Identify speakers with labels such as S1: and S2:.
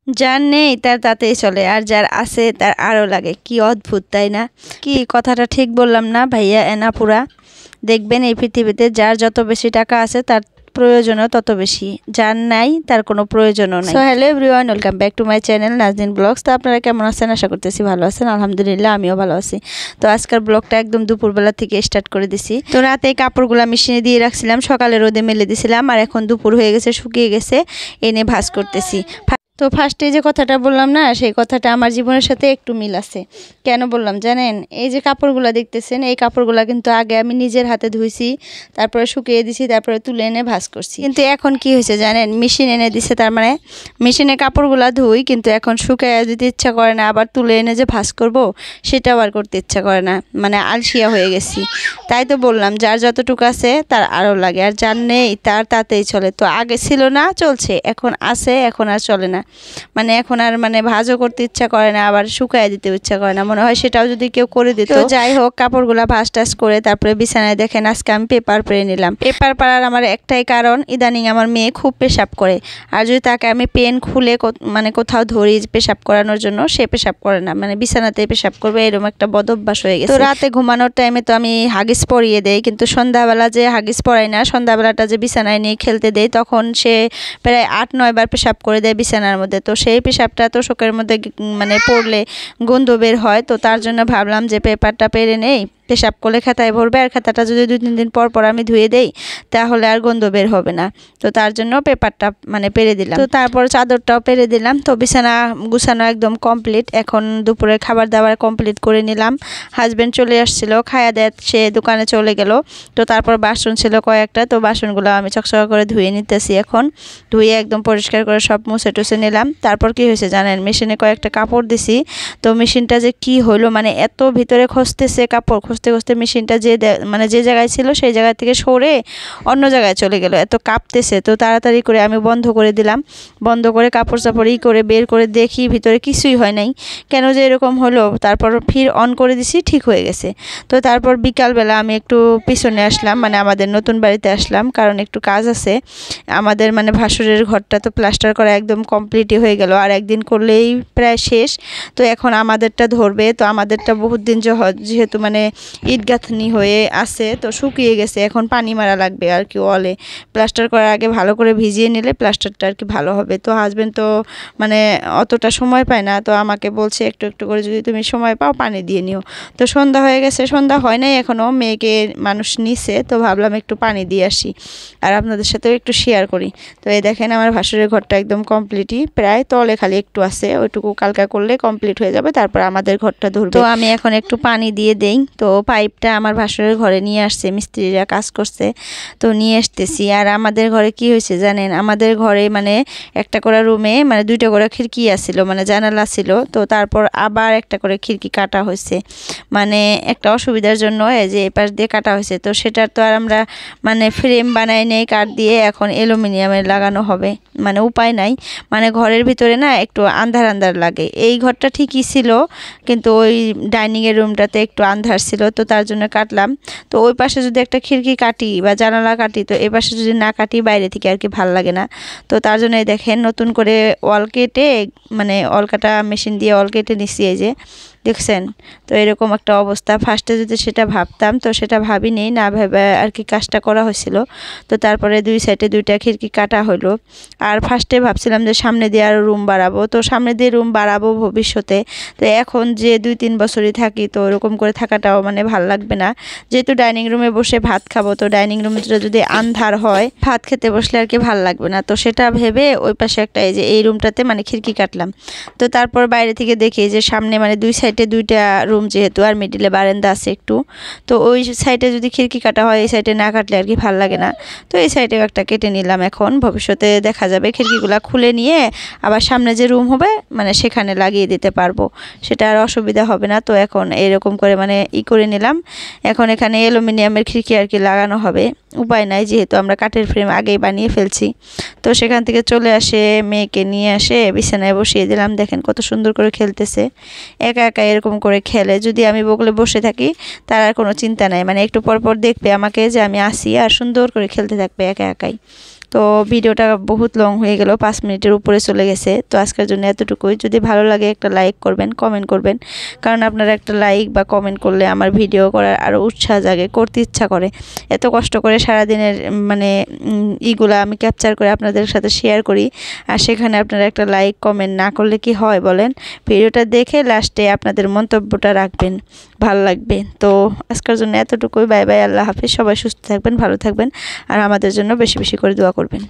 S1: যার নেই তার তাতেই চলে, আর যার আছে তার আরও লাগে। কি অদ্ভুত, তাই না? কি কথাটা ঠিক বললাম না ভাইয়া এনাপুরা? দেখবেন এই পৃথিবীতে যার যত বেশি টাকা আছে তার প্রয়োজনও তত বেশি, যার নাই তার কোনো প্রয়োজনও নাই। So hello everyone, welcome back to my channel Nazneen blogs. তো আপনারা কেমন আছেন? আশা করতেছি ভালো আছেন। আলহামদুলিল্লাহ আমিও ভালো আছি। তো আজকের ব্লগটা একদম দুপুরবেলা থেকে স্টার্ট করে দিছি। তো রাতে কাপড়গুলা মেশিনে দিয়ে রাখছিলাম, সকালে রোদে মেলে দিছিলাম, আর এখন দুপুর হয়ে গেছে, শুকিয়ে গেছে, এনে ভাঁজ করতেছি। তো ফার্স্টে যে কথাটা বললাম না, সেই কথাটা আমার জীবনের সাথে একটু মিল আছে। কেন বললাম জানেন? এই যে কাপড়গুলো দেখতেছেন, এই কাপড়গুলো কিন্তু আগে আমি নিজের হাতে ধুইছি, তারপরে শুকিয়ে দিছি, তারপরে তুলে এনে ভাঁজ করছি। কিন্তু এখন কি হয়েছে জানেন? মেশিন এনে দিছে, তার মানে মেশিনে কাপড়গুলো ধুই, কিন্তু এখন শুকিয়ে দিতে ইচ্ছা করে না, আবার তুলে এনে যে ভাঁজ করব সেটাও আর করতে ইচ্ছা করে না, মানে আলসিয়া হয়ে গেছি। তাই তো বললাম, যার যতটুকু আছে তার আরও লাগে, আর যার নেই তার তাতেই চলে। তো আগে ছিল না, চলছে, এখন আছে, এখন আর চলে না। মানে এখন আর মানে ভাঁজও করতে ইচ্ছা করে না, আবার শুকায় দিতে ইচ্ছা করে না, মনে হয় সেটাও যদি কেউ করে দিত। তো যাই হোক, কাপড়গুলা ভাঁজ টাজ করে তারপরে বিছানায় দেখেন আজকে আমি পেপার পেরে নিলাম। পেপার পাড়ার আমার একটাই কারণ, ইদানিং আমার মেয়ে খুব পেশাব করে, আর যদি তাকে আমি পেন খুলে মানে কোথাও ধরি পেশাব করানোর জন্য, সে পেশাব করে না, মানে বিছানাতে পেশাব করবে, এরকম একটা বদ অভ্যাস হয়ে গেছে। তো রাতে ঘুমানোর টাইমে তো আমি হাগিস পরিয়ে দেই, কিন্তু সন্ধ্যাবেলা যে হাগিস পরাই না, সন্ধ্যাবেলাটা যে বিছানায় নিয়ে খেলতে দেই, তখন সে প্রায় 8-9 বার পেশাব করে দেয় বিছানার মধ্যে। তো সেই পেশাবটা তোষকের মধ্যে মানে পড়লে গন্ধ বের হয়। তো তার জন্য ভাবলাম যে পেপারটা পেরে নেই, পেশাব করলে খাতায় ভরবে, আর খাতাটা যদি 2-3 দিন পর পর আমি ধুয়ে দেই তাহলে আর গন্ধ বের হবে না। তো তার জন্য পেপারটা মানে পেরে দিলাম। তো তারপর চাদরটাও পেরে দিলাম। তো বিছানা গুছানো একদম কমপ্লিট। এখন দুপুরে খাবার দাবার কমপ্লিট করে নিলাম। হাজব্যান্ড চলে আসছিল, খায়া দেয় সে দোকানে চলে গেল। তো তারপর বাসন ছিল কয়েকটা, তো বাসনগুলো আমি চকচকা করে ধুয়ে নিতেছি। এখন ধুয়ে একদম পরিষ্কার করে সব মুছে টুছে নিলাম। তারপর কি হয়েছে জানেন? মেশিনে কয়েকটা কাপড় দিছি, তো মেশিনটা যে কি হলো, মানে এত ভিতরে খসতেছে কাপড়, খুঁজতে খুঁজতে মেশিনটা মানে যে জায়গায় ছিল সেই জায়গা থেকে সরে অন্য জায়গায় চলে গেল, এত কাঁপতেছে। তো তাড়াতাড়ি করে আমি বন্ধ করে দিলাম, বন্ধ করে কাপড় চাপড় করে বের করে দেখি ভিতরে কিছুই হয় নাই, কেন যে এরকম হলো। তারপর ফির অন করে দিছি, ঠিক হয়ে গেছে। তো তারপর বিকালবেলা আমি একটু পিছনে আসলাম, মানে আমাদের নতুন বাড়িতে আসলাম, কারণ একটু কাজ আছে আমাদের, মানে ভাসুরের ঘরটা তো প্লাস্টার করা একদম কমপ্লিটই হয়ে গেল, আর একদিন করলেই প্রায় শেষ। তো এখন আমাদেরটা ধরবে। তো আমাদেরটা বহুত দিন যেহেতু মানে ইট গাঁথনি হয়ে আছে, তো শুকিয়ে গেছে, এখন পানি মারা লাগবে আর কি। ওয়ালে প্লাস্টার করার আগে ভালো করে ভিজিয়ে নিলে প্লাস্টারটা আর কি ভালো হবে। তো হাজব্যান্ড তো মানে অতটা সময় পায় না, তো আমাকে বলছে একটু একটু করে যদি তুমি সময় পাও পানি দিয়ে নিও। তো সন্ধ্যা হয়ে গেছে, সন্ধ্যা হয় নাই এখনও, মেয়েকে মানুষ নিছে, তো ভাবলাম একটু পানি দিয়ে আসি আর আপনাদের সাথেও একটু শেয়ার করি। তো এই দেখেন আমার ভাসুরের ঘরটা একদম কমপ্লিটই, প্রায় তলে খালি একটু আছে, ওইটুকু কালকা করলে কমপ্লিট হয়ে যাবে, তারপর আমাদের ঘরটা ধরবে। তো আমি এখন একটু পানি দিয়ে দেই। তো পাইপটা আমার ভাসুরের ঘরে নিয়ে আসছে, মিস্ত্রিরা কাজ করছে, তো নিয়ে আসতেছি। আর আমাদের ঘরে কি হয়েছে জানেন? আমাদের ঘরে মানে একটা করে রুমে মানে 2টা করে খিড়কি আছিল, মানে জানালা ছিল, তো তারপর আবার একটা করে খিড়কি কাটা হয়েছে, মানে একটা অসুবিধার জন্য এই যে এপাশ দিয়ে কাটা হয়েছে। তো সেটার তো আর আমরা মানে ফ্রেম বানাই নেই কাঠ দিয়ে, এখন অ্যালুমিনিয়ামের লাগানো হবে, মানে উপায় নাই। মানে ঘরের ভিতরে না একটু আন্ধার আন্ধার লাগে। এই ঘরটা ঠিকই ছিল, কিন্তু ওই ডাইনিংয়ের রুমটাতে একটু আন্ধার ছিল, তো তার জন্য কাটলাম। তো ওই পাশে যদি একটা খিড়কি কাটি বা জানালা কাটি, তো এ পাশে যদি না কাটি বাইরে থেকে আর কি ভাল লাগে না। তো তার জন্য দেখেন নতুন করে ওয়াল কেটে, মানে ওয়াল কাটা মেশিন দিয়ে ওয়াল কেটে নিচ্ছি, এই যে দেখছেন। তো এরকম একটা অবস্থা। ফার্স্টে যদি সেটা ভাবতাম, তো সেটা ভাবিনি, না ভেবে আর কি কাজটা করা হয়েছিল। তো তারপরে 2 সাইডে 2টা খিড়কি কাটা হলো। আর ফার্স্টে ভাবছিলাম যে সামনে দিয়ে আরও রুম বাড়াবো, তো সামনে দিয়ে রুম বাড়াবো ভবিষ্যতে। তো এখন যে 2-3 বছরই থাকি, তো ওরকম করে থাকাটাও মানে ভাল লাগবে না। যেহেতু ডাইনিং রুমে বসে ভাত খাবো, তো ডাইনিং রুমটা যদি আন্ধার হয় ভাত খেতে বসলে আর কি ভাল লাগবে না। তো সেটা ভেবে ওই পাশে একটা এই যে এই রুমটাতে মানে খিড়কি কাটলাম। তো তারপর বাইরে থেকে দেখি যে সামনে মানে 2 সাইডে 2টা রুম যেহেতু, আর মিডিলে বারান্দা আছে একটু, তো ওই সাইডে যদি খিড়কি কাটা হয়, এই সাইডে না কাটলে আর কি ভাল লাগে না। তো এই সাইডেও একটা কেটে নিলাম। এখন ভবিষ্যতে দেখা যাবে খিড়কিগুলো খুলে নিয়ে আবার সামনে যে রুম হবে মানে সেখানে লাগিয়ে দিতে পারবো, সেটা আর অসুবিধা হবে না। তো এখন এরকম করে মানে করে নিলাম। এখন এখানে অ্যালুমিনিয়ামের খিড়কি আর কি লাগানো হবে, উপায় নাই, যেহেতু আমরা কাঠের ফ্রেম আগেই বানিয়ে ফেলছি। তো সেখান থেকে চলে আসে, মেয়েকে নিয়ে আসে বিছানায় বসিয়ে দিলাম। দেখেন কত সুন্দর করে খেলতেছে, একা একা এরকম করে খেলে। যদি আমি বগলে বসে থাকি তার আর কোনো চিন্তা নাই, মানে একটু পর পর দেখবে আমাকে যে আমি আসি, আর সুন্দর করে খেলতে থাকবে একা একাই। তো ভিডিওটা বহুত লং হয়ে গেল, 5 মিনিটের উপরে চলে গেছে। তো আজকের জন্য এতটুকুই। যদি ভালো লাগে একটা লাইক করবেন, কমেন্ট করবেন, কারণ আপনারা একটা লাইক বা কমেন্ট করলে আমার ভিডিও করার আরও উৎসাহ জাগে, করতে ইচ্ছা করে। এত কষ্ট করে সারাদিনের মানে ইগুলা আমি ক্যাপচার করে আপনাদের সাথে শেয়ার করি, আর সেখানে আপনারা একটা লাইক কমেন্ট না করলে কি হয় বলেন? ভিডিওটা দেখে লাস্টে আপনাদের মন্তব্যটা রাখবেন, ভালো লাগবে। তো আজকের জন্য এতটুকুই। বাই বাই, আল্লাহ হাফিজ। সবাই সুস্থ থাকবেন, ভালো থাকবেন, আর আমাদের জন্য বেশি বেশি করে দোয়া করবেন।